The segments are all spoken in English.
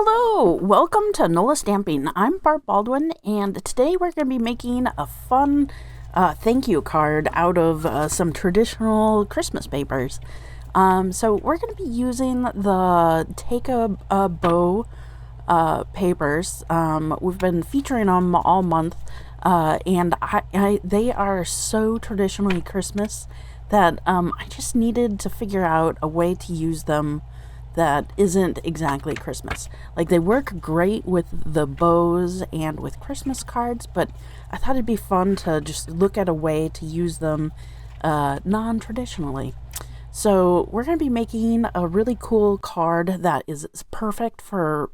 Hello, welcome to NOLA Stamping. I'm Barb Baldwin, and today we're going to be making a fun thank you card out of some traditional Christmas papers. So we're going to be using the Take a Bow papers. We've been featuring them all month, and they are so traditionally Christmas that I just needed to figure out a way to use them that isn't exactly Christmas. Like, they work great with the bows and with Christmas cards, but I thought it'd be fun to just look at a way to use them non-traditionally. So we're going to be making a really cool card that is perfect for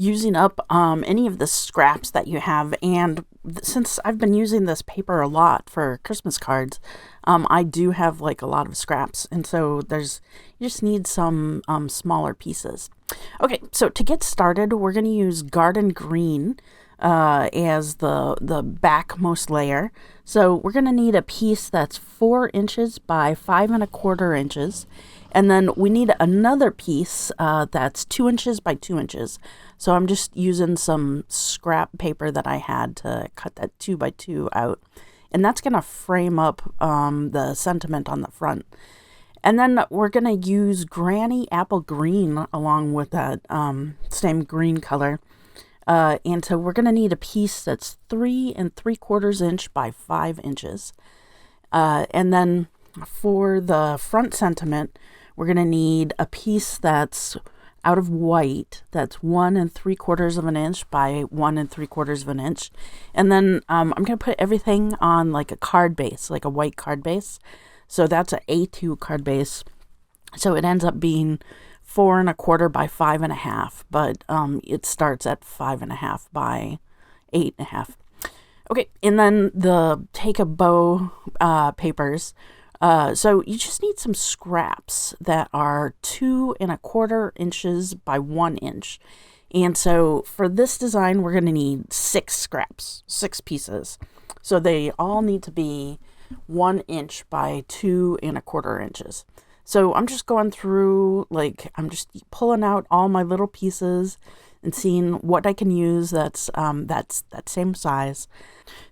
using up any of the scraps that you have. And since I've been using this paper a lot for Christmas cards, I do have like a lot of scraps. And so you just need some smaller pieces. Okay, so to get started, we're going to use Garden Green as the backmost layer. So we're going to need a piece that's 4 inches by 5 1/4 inches. And then we need another piece that's 2 inches by 2 inches. So I'm just using some scrap paper that I had to cut that 2 by 2 out. And that's going to frame up the sentiment on the front. And then we're going to use Granny Apple Green along with that same green color. And so we're going to need a piece that's 3 3/4 inch by 5 inches. And then for the front sentiment, we're going to need a piece that's out of white, that's 1 3/4 inch by 1 3/4 inch. And then I'm going to put everything on like a card base, like a white card base. So that's an A2 card base. So it ends up being 4 1/4 by 5 1/2, but it starts at 5 1/2 by 8 1/2. Okay, and then the Take a Bow papers. So you just need some scraps that are 2 1/4 inches by 1 inch. And so for this design, we're going to need 6 scraps, 6 pieces. So they all need to be 1 inch by 2 1/4 inches. So I'm just going through, like, I'm just pulling out all my little pieces and seeing what I can use that's that same size.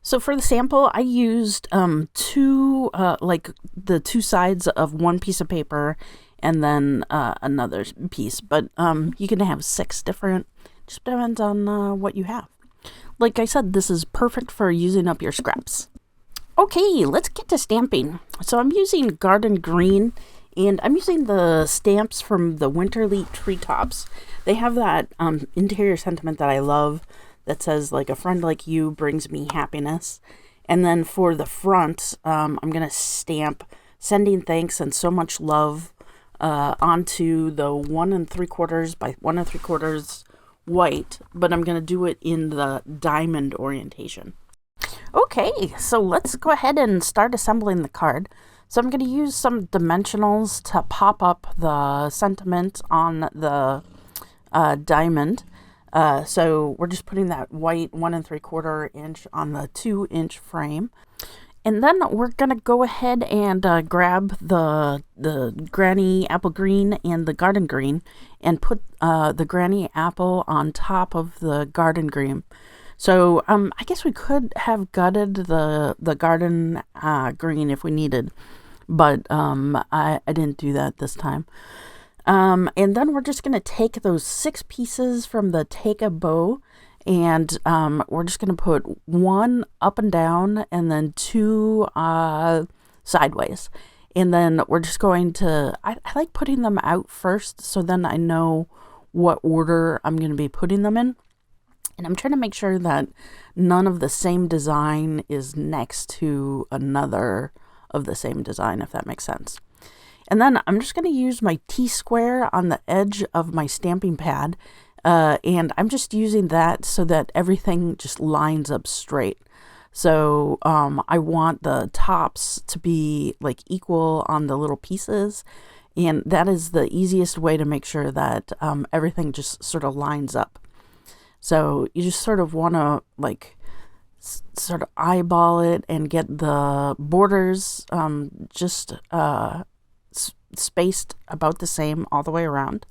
So for the sample, I used like the 2 sides of one piece of paper and then another piece. But you can have 6 different, just depends on what you have. Like I said, this is perfect for using up your scraps. Okay, let's get to stamping. So I'm using Garden Green, and I'm using the stamps from the Winterly Treetops. They have that interior sentiment that I love that says, like, a friend like you brings me happiness. And then for the front, I'm going to stamp sending thanks and so much love onto the 1 3/4 by 1 3/4 white, but I'm going to do it in the diamond orientation. Okay, so let's go ahead and start assembling the card. So I'm going to use some dimensionals to pop up the sentiment on the diamond. So we're just putting that white 1 3/4 inch on the 2 inch frame. And then we're going to go ahead and grab the Granny Apple Green and the Garden Green and put the Granny Apple on top of the Garden Green. So I guess we could have gutted the Garden Green if we needed, but I didn't do that this time. And then we're just going to take those 6 pieces from the Take a Bow, and we're just going to put 1 up and down and then 2 sideways. And then we're just going to, I like putting them out first, so then I know what order I'm going to be putting them in. And I'm trying to make sure that none of the same design is next to another of the same design, if that makes sense. And then I'm just going to use my T-square on the edge of my stamping pad. And I'm just using that so that everything just lines up straight. So I want the tops to be like equal on the little pieces. And that is the easiest way to make sure that everything just sort of lines up. So you just sort of want to like sort of eyeball it and get the borders just spaced about the same all the way around.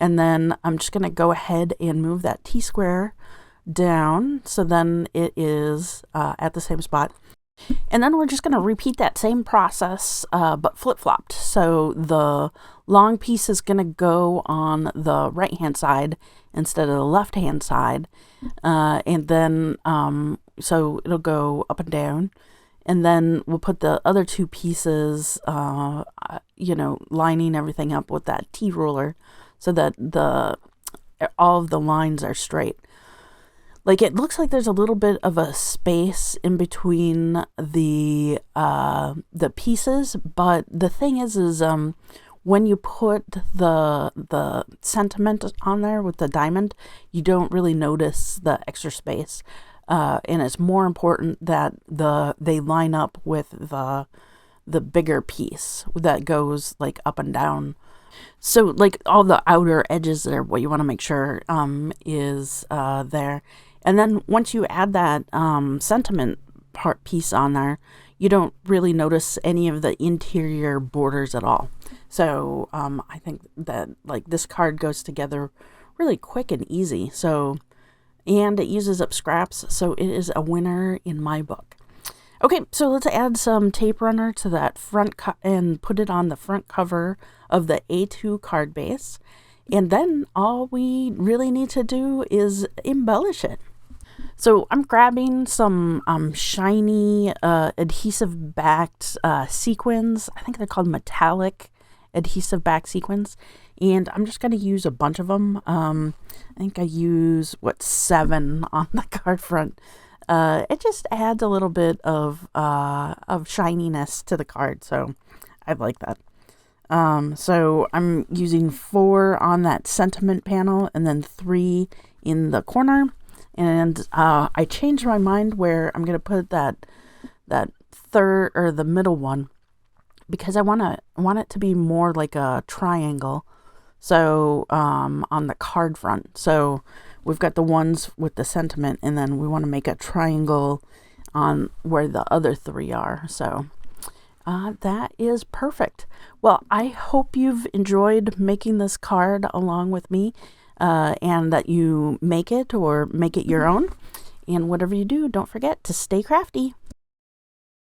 And then I'm just going to go ahead and move that T-square down, so then it is at the same spot. And then we're just going to repeat that same process, but flip-flopped. So the long piece is going to go on the right-hand side instead of the left-hand side. And then, so it'll go up and down. And then we'll put the other two pieces, lining everything up with that T-ruler so that all of the lines are straight. Like, it looks like there's a little bit of a space in between the pieces, but the thing is when you put the sentiment on there with the diamond, you don't really notice the extra space, and it's more important that they line up with the bigger piece that goes like up and down. So like all the outer edges are what you want to make sure is there. And then once you add that sentiment piece on there, you don't really notice any of the interior borders at all. So I think that like this card goes together really quick and easy. So, and it uses up scraps, so it is a winner in my book. Okay, so let's add some tape runner to that front and put it on the front cover of the A2 card base. And then all we really need to do is embellish it. So I'm grabbing some shiny adhesive backed sequins. I think they're called metallic adhesive back sequins. And I'm just going to use a bunch of them. I think I use, 7 on the card front. It just adds a little bit of shininess to the card, so I like that. So I'm using 4 on that sentiment panel and then 3 in the corner. And I changed my mind where I'm going to put that third or the middle one because I want it to be more like a triangle. So on the card front. So we've got the ones with the sentiment, and then we want to make a triangle on where the other 3 are. So that is perfect. Well, I hope you've enjoyed making this card along with me, and that you make it or make it your own. And whatever you do, don't forget to stay crafty.